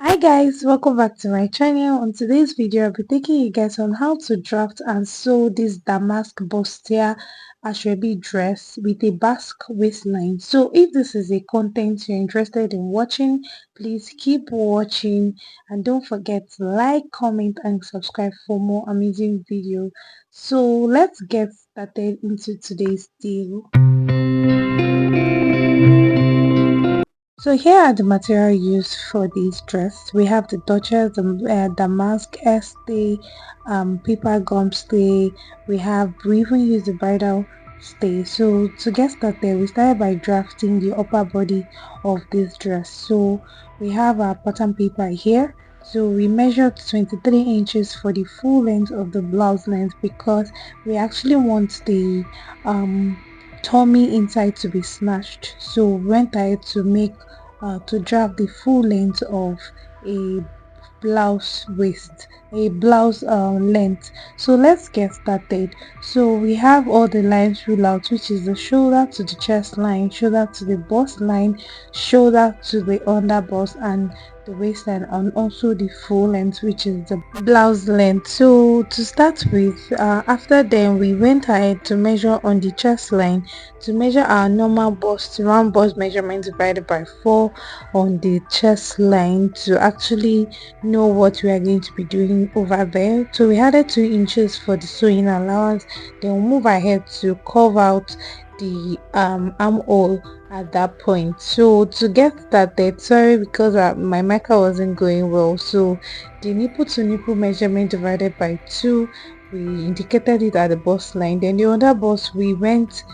Hi guys, welcome back to my channel. On today's video, I'll be taking you guys on how to draft and sew this damask bustier Asoebi dress with a basque waistline. So if this is a content you're interested in watching, please keep watching and don't forget to like, comment and subscribe for more amazing videos. So let's get started into today's deal. So here are the material used for this dress. We have the Dutchess, the damask stay, paper gum stay. We even use the bridal stay. So to get started, we started by drafting the upper body of this dress. So we have our pattern paper here. So we measured 23 inches for the full length of the blouse length because we actually want the tummy inside to be snatched. So we went ahead to make to draft the full length of a blouse waist, a blouse length. So let's get started. So we have all the lines ruled out, which is the shoulder to the chest line, shoulder to the bust line, shoulder to the under bust, and the waistline, and also the full length, which is the blouse length. So to start with, after then we went ahead to measure on the chest line, to measure our normal bust, round bust measurement divided by 4 on the chest line, to actually know what we are going to be doing over there. So we added 2 inches for the sewing allowance. Then we'll move ahead to curve out the armhole at that point. So to get started, sorry because my marker wasn't going well, so the nipple to nipple measurement divided by 2, we indicated it at the bust line. Then the other bust, we went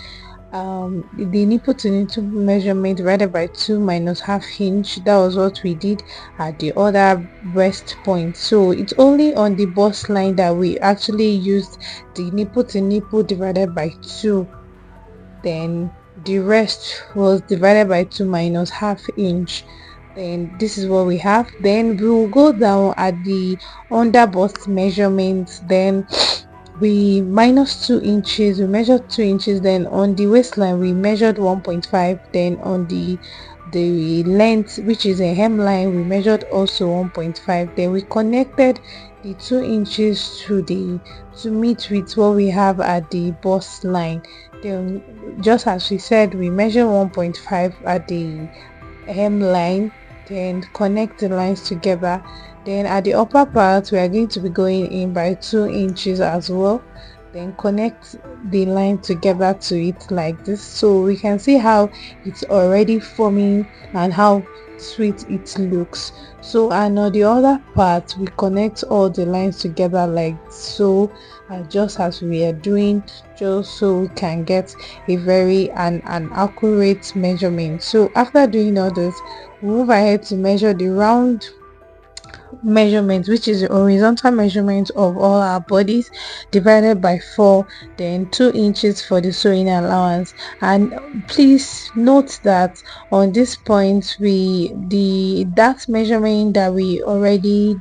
the nipple to nipple measurement divided by 2 minus half inch. That was what we did at the other breast point. So it's only on the bust line that we actually used the nipple to nipple divided by 2. Then the rest was divided by 2 minus half inch. Then this is what we have. Then we will go down at the under bust measurements. Then we minus 2 inches, we measured 2 inches. Then on the waistline we measured 1.5. Then on the length, which is a hemline, we measured also 1.5. Then we connected the 2 inches to meet with what we have at the bust line. Then just as we said, we measure 1.5 at the hemline, then connect the lines together. Then at the upper part we are going to be going in by 2 inches as well. Then connect the line together to it like this, so we can see how it's already forming and how sweet it looks. So, and on the other part we connect all the lines together like so, just as we are doing, just so we can get a very an accurate measurement. So after doing all this, we move ahead to measure the round measurement, which is the horizontal measurement of all our bodies, divided by 4. Then 2 inches for the sewing allowance. And please note that on this point, that measurement that we already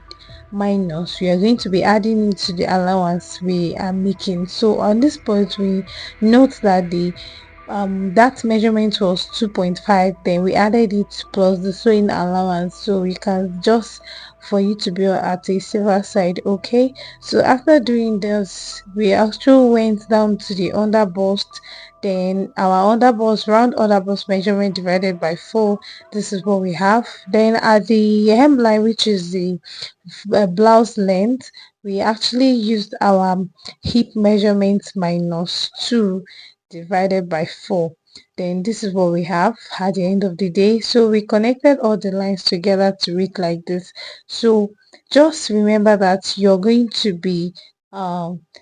minus, we are going to be adding it to the allowance we are making. So on this point, we note that the that measurement was 2.5. Then we added it plus the sewing allowance, so we can just, for you to be at a safer side. Okay, so after doing this, we actually went down to the under bust. Then our under bust, round under bust measurement divided by 4, this is what we have. Then at the hemline, which is the blouse length, we actually used our hip measurement minus 2 divided by 4. Then this is what we have at the end of the day. So we connected all the lines together to read like this. So just remember that you're going to be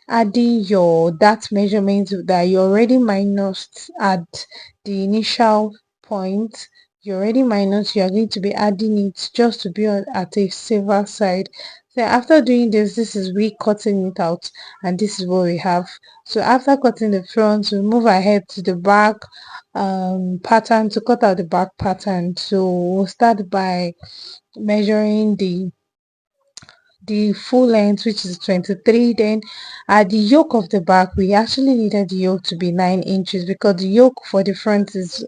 adding your that measurement that you already minus at the initial point. You already minus, you are going to be adding it just to be at a safer side. So after doing this, this is we cutting it out, and this is what we have. So after cutting the front, we move ahead to the back pattern to cut out the back pattern. So we'll start by measuring the full length, which is 23. Then at the yoke of the back, we actually needed the yoke to be 9 inches because the yoke for the front is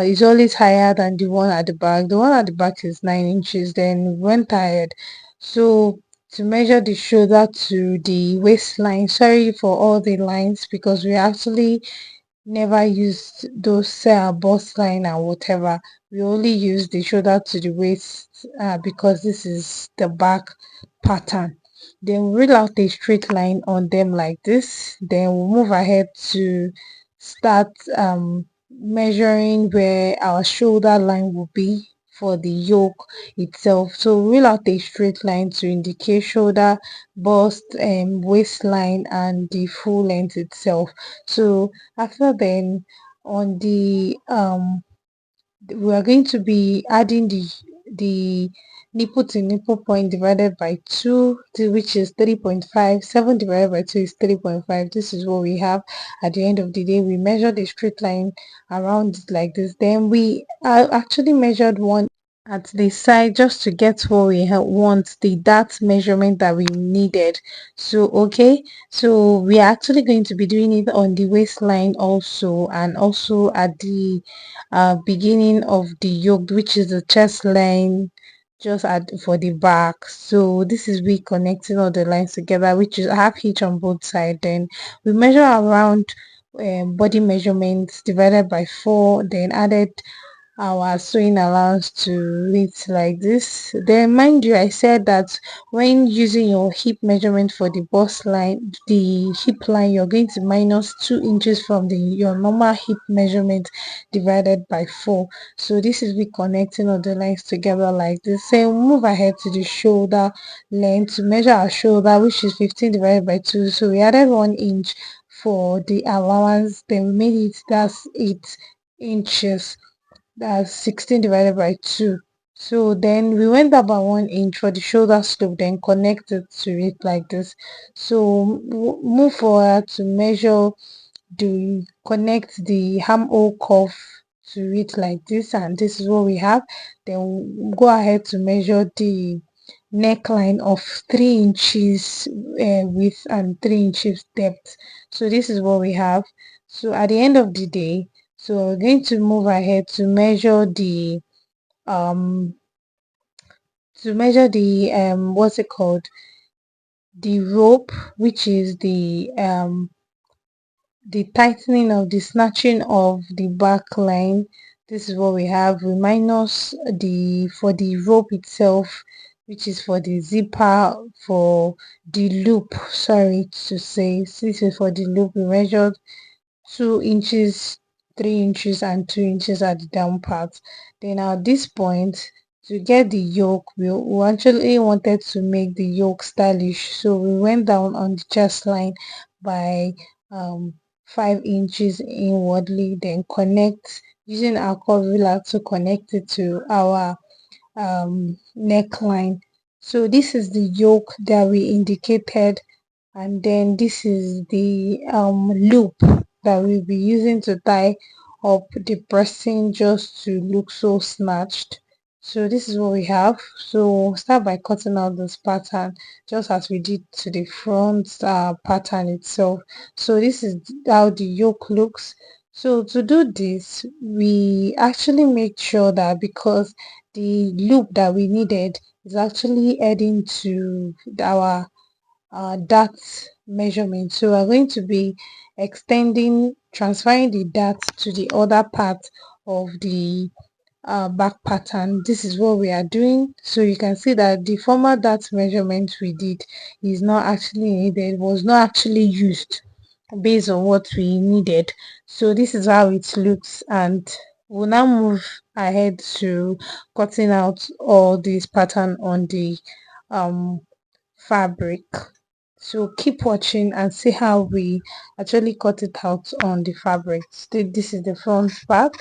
is always higher than the one at the back. The one at the back is 9 inches. Then we went ahead. So to measure the shoulder to the waistline, sorry for all the lines because we actually never used those bust line and whatever. We only use the shoulder to the waist because this is the back pattern. Then we reel out a straight line on them like this. Then we'll move ahead to start measuring where our shoulder line will be for the yoke itself. So reel out a straight line to indicate shoulder, bust, waistline, and the full length itself. So after then, on the we are going to be adding the nipple to nipple point divided by 2 which is 3.5. 7 divided by 2 is 3.5. This is what we have at the end of the day. We measured a straight line around it like this. Then we actually measured one at the side just to get what we want, the that measurement that we needed. So okay, so we are actually going to be doing it on the waistline also, and also at the beginning of the yoke, which is the chest line, just at for the back. So this is we connecting all the lines together, which is half hitch on both sides. Then we measure around body measurements divided by 4, then added our sewing allowance to it like this. Then mind you, I said that when using your hip measurement for the bust line, the hip line, you're going to minus 2 inches from the your normal hip measurement divided by 4. So this is we connecting all the lines together like this. So we'll move ahead to the shoulder length to measure our shoulder, which is 15 divided by 2. So we added 1 inch for the allowance, then we made it that's 8 inches. That's 16 divided by 2. So then we went up by 1 inch for the shoulder slope, then connect it to it like this. So move forward to measure the connect the armhole curve to it like this, and this is what we have. Then we'll go ahead to measure the neckline of 3 inches width and 3 inches depth. So this is what we have. So at the end of the day, so we're going to move ahead to measure the um what's it called, the rope, which is the tightening of the snatching of the back line. This is what we have. We minus the for the rope itself, which is for the zipper, for the loop, sorry to say, this is for the loop. We measured 2 inches, 3 inches, and 2 inches at the down part. Then at this point, to get the yoke, we actually wanted to make the yoke stylish, so we went down on the chest line by um 5 inches inwardly, then connect using our curve ruler to connect it to our neckline. So this is the yoke that we indicated, and then this is the loop that we'll be using to tie up the pressing just to look so snatched. So this is what we have. So start by cutting out this pattern just as we did to the front pattern itself. So this is how the yoke looks. So to do this, we actually make sure that because the loop that we needed is actually adding to our dart measurement. So we're going to be transferring the dart to the other part of the back pattern. This is what we are doing. So you can see that the former dart measurement we did is not actually needed, was not actually used based on what we needed. So this is how it looks, and we'll now move ahead to cutting out all this pattern on the um fabric. So keep watching and see how we actually cut it out on the fabric. This is the front part.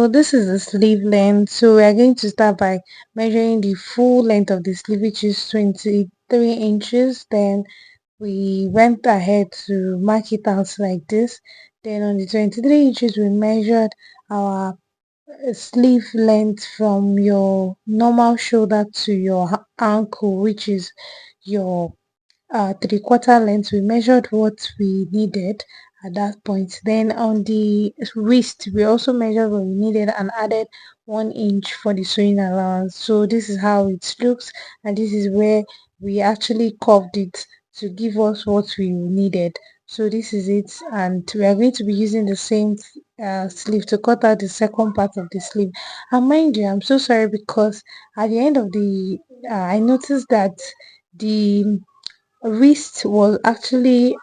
So this is the sleeve length. So we are going to start by measuring the full length of the sleeve, which is 23 inches. Then we went ahead to mark it out like this. Then on the 23 inches, we measured our sleeve length from your normal shoulder to your ankle, which is your 3/4 length. We measured what we needed at that point. Then on the wrist, we also measured what we needed and added 1 inch for the sewing allowance. So this is how it looks, and this is where we actually curved it to give us what we needed. So this is it, and we are going to be using the same sleeve to cut out the second part of the sleeve. And mind you, I'm so sorry because at the end of the I noticed that the wrist was actually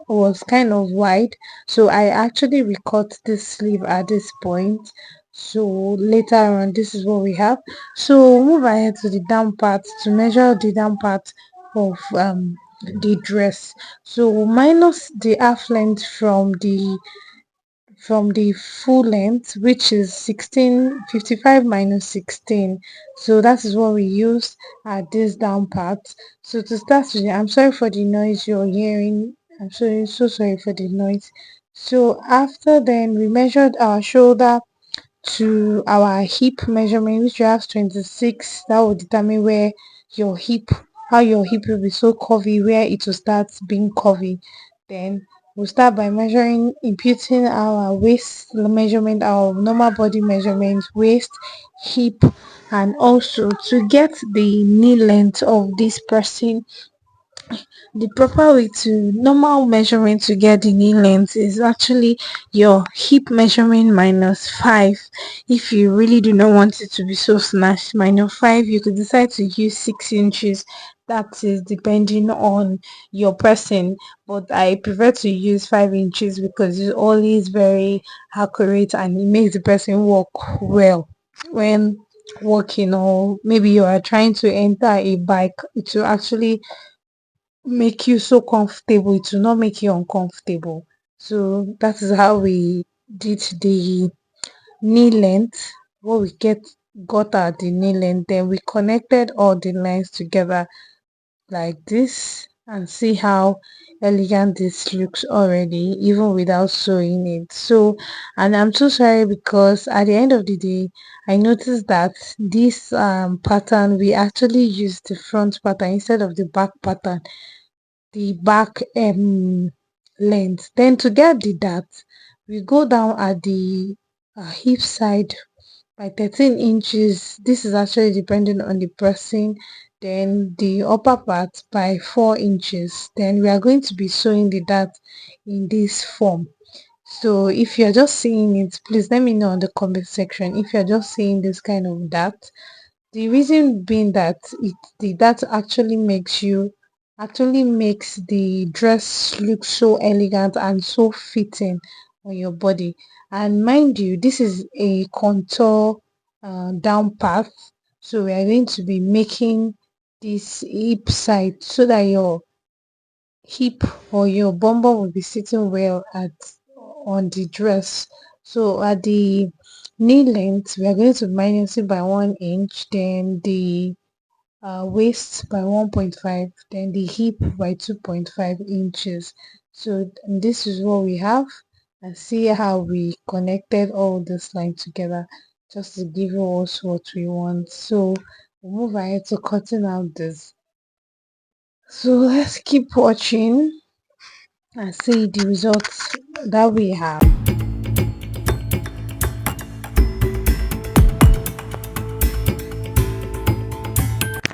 was kind of wide, so I actually recut this sleeve at this point. So later on, this is what we have. So move ahead to the down part to measure the down part of the dress. So minus the half length from the full length, which is 1655 minus 16. So that is what we use at this down part. So to start with, I'm sorry for the noise you're hearing. I'm so sorry for the noise. So after then, we measured our shoulder to our hip measurement, which you have 26. That will determine where your hip, how your hip will be so curvy, where it will start being curvy. Then we'll start by measuring, imputing our waist measurement, our normal body measurement, waist, hip, and also to get the knee length of this person. The proper way to normal measurement to get the knee length is actually your hip measurement minus 5. If you really do not want it to be so snatched, minus 5, you could decide to use 6 inches. That is depending on your person, but I prefer to use 5 inches because it's always very accurate and it makes the person walk well when walking, or maybe you are trying to enter a bike. It will actually make you so comfortable, it will not make you uncomfortable. So that is how we did the knee length. What we got at the knee length, then we connected all the lines together like this, and see how elegant this looks already even without sewing it. So, and I'm so sorry because at the end of the day I noticed that this pattern, we actually used the front pattern instead of the back pattern, the back length. Then to get the dart, we go down at the hip side by 13 inches. This is actually depending on the person. Then the upper part by 4 inches. Then we are going to be sewing the dart in this form. So if you're just seeing it, please let me know in the comment section if you're just seeing this kind of dart. The reason being that that actually makes the dress look so elegant and so fitting on your body. And mind you, this is a contour down part, so we are going to be making this hip side so that your hip or your bum bum will be sitting well at on the dress. So at the knee length, we are going to minus it by 1 inch, then the waist by 1.5, then the hip by 2.5 inches. So this is what we have, and see how we connected all this line together just to give us what we want. So we'll move ahead to cutting out this. So let's keep watching and see the results that we have.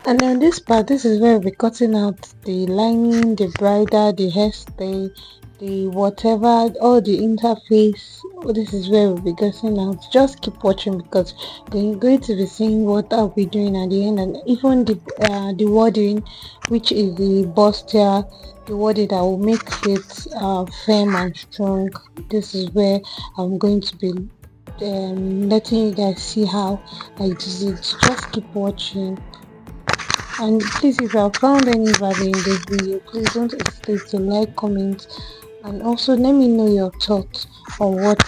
And on this part, this is where we're cutting out the lining, the bridle, the hairstay, the whatever, all the interface. This is where we'll be cutting out. Just keep watching because you're going to be seeing what I'll be doing at the end, and even the wording, which is the bustier, the wording that will make it firm and strong. This is where I'm going to be letting you guys see how I do it. Just keep watching. And please, if you have found any value in this video, please don't hesitate to like, comment, and also let me know your thoughts on what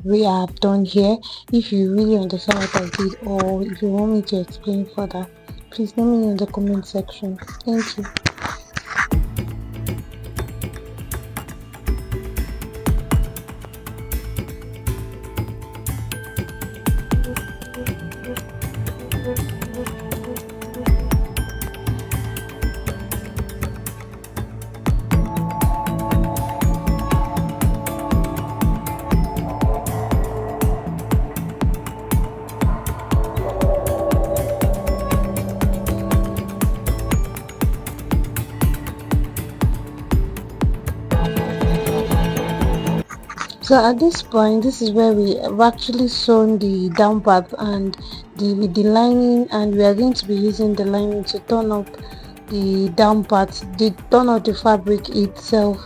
we have done here. If you really understand what I did, or if you want me to explain further, please let me know in the comment section. Thank you. So at this point, this is where we have actually sewn the down part and the lining, and we are going to be using the lining to turn up the down part, the turn of the fabric itself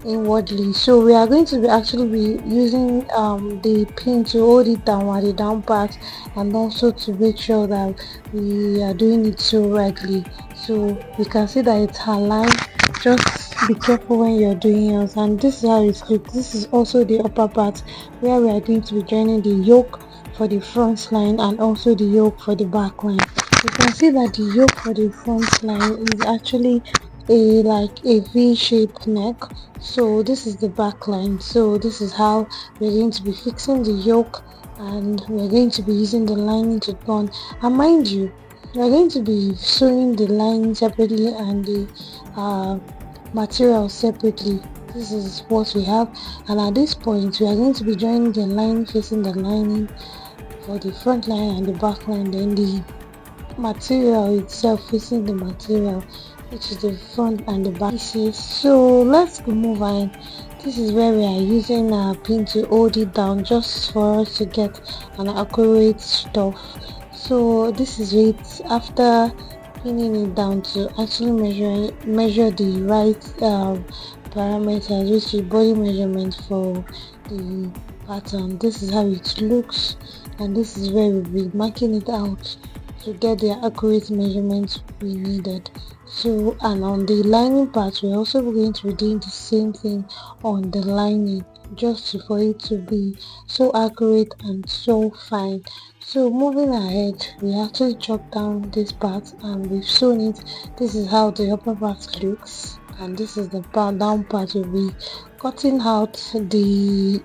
inwardly. So we are going to be actually be using the pin to hold it down at the down part, and also to make sure that we are doing it so rightly, so we can see that it's aligned. Just be careful when you're doing yours. And this is how it looks. This is also the upper part where we are going to be joining the yoke for the front line and also the yoke for the back line. You can see that the yoke for the front line is actually a V-shaped neck. So this is the back line. So this is how we're going to be fixing the yoke, and we're going to be using the lining to turn. And mind you, we're going to be sewing the lining separately and the material separately. This is what we have, and at this point we are going to be joining the line facing the lining for the front line and the back line, then the material itself facing the material, which is the front and the back pieces. So let's move on. This is where we are using a pin to hold it down, just for us to get an accurate stuff. So this is it after pinning it down to actually measure the right parameters, which is body measurement for the pattern. This is how it looks, and this is where we'll be marking it out to get the accurate measurements we needed. So, and on the lining part, we're also going to be doing the same thing on the lining, just for it to be so accurate and so fine. So moving ahead, we actually chopped down this part and we've sewn it. This is how the upper part looks, and this is the down part. Will be cutting out the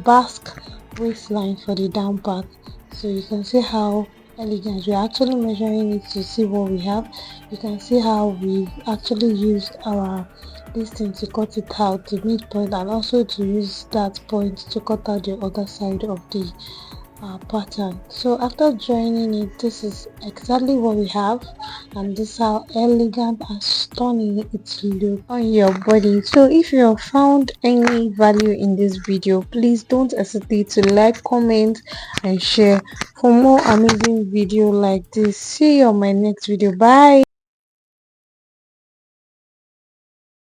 basque waistline for the down part. So you can see how elegant we're actually measuring it to see what we have. You can see how we've actually used our this thing to cut it out, the midpoint, and also to use that point to cut out the other side of the pattern. So after joining it, this is exactly what we have, and this is how elegant and stunning it looks on your body. So if you have found any value in this video, please don't hesitate to like, comment and share for more amazing video like this. See you on my next video. Bye.